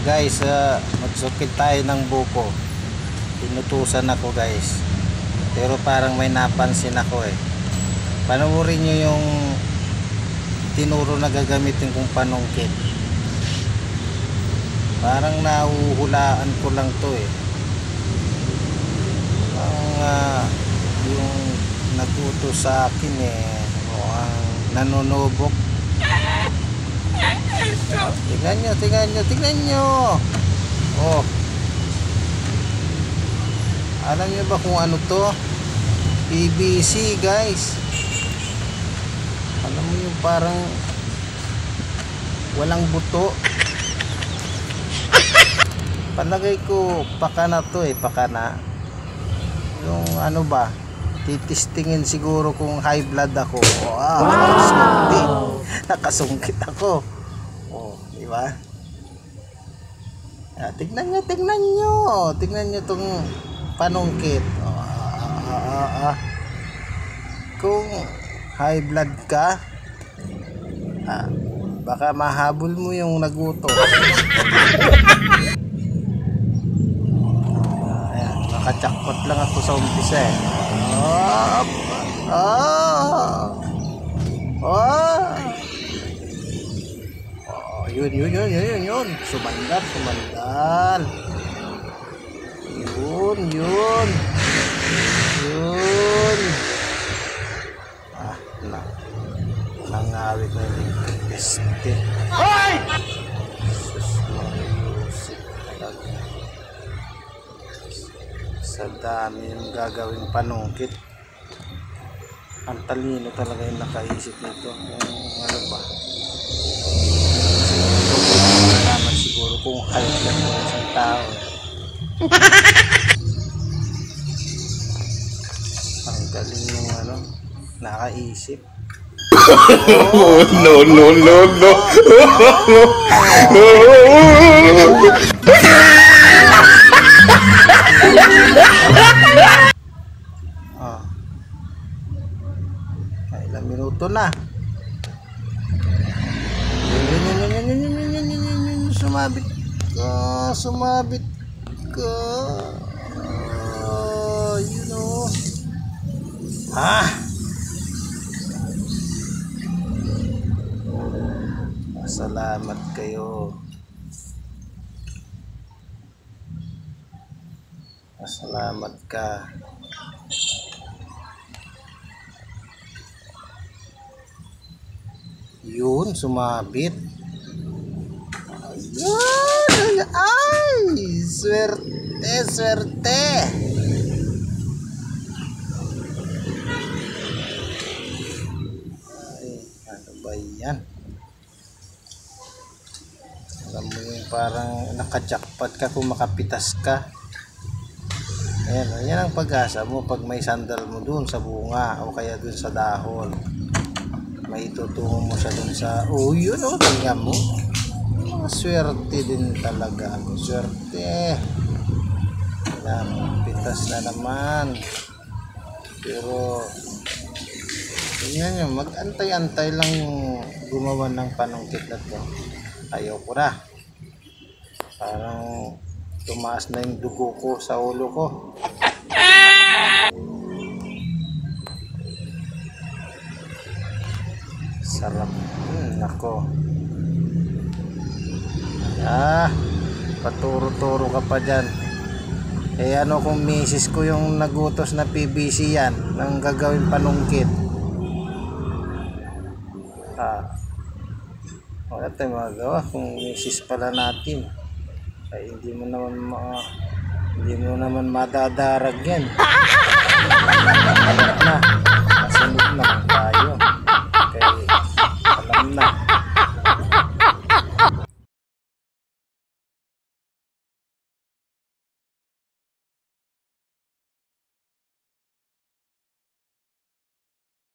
Guys, magsukit tayo ng buko. Pinutusan ako guys, pero parang may napansin ako Panoorin nyo yung tinuro na gagamitin kong panungkit. Parang nahuhulaan ko lang to yung nagutos sa akin mukhang nanunubok. Tingnan nyo. Oh, alam nyo ba kung ano to? PVC guys. Alam mo yung parang walang buto. Palagay ko pakana to pakana. Yung ano ba, titistingin siguro kung high blood ako. Nakasungkit ako. Oh, di ba? Tignan nyo tong panungkit. Kung high blood ka, baka mahabol mo yung naguto. Ayan, nakajakpot lang ako sa umpisa yun. Sumandal. Yun. Nangawit na yung peste. Hoy! Sus, mayusip talaga. Sa dami yung gagawing panungkit. Ang talino talaga yung nakaisip nito. Ano ba? Malaman siguro kung hayop lang ng isang tao. Ang galing yung nakaisip. No. Ilang minuto na. Sumabit ka. Salamat kayo. Salamat ka. Yun, sumabit. Ayun. Ay, swerte. Ay, ano ba yan? Alam mo yung parang nakajakpat ka kung makapitas ka. Yan ang pag-asa mo pag may sandal mo dun sa bunga o kaya dun sa dahon. May tutungo mo siya dun sa yun tingnan mo. Swerte din talaga. Swerte. Yan, pitas na naman. Pero tingnan nyo, mag-antay-antay lang gumawa ng panungkit na to. Ayaw ko na. Parang tumaas na yung dugo ko sa ulo ko. Sarap. Nako. Paturo-turo ka pa dyan. Ano kung misis ko yung nagutos na PVC yan nang gagawin panungkit. Wala tayong magawa kung misis pala natin. Ay hindi mo naman madadarag yan. Masunod na tayo. Okay, alam na.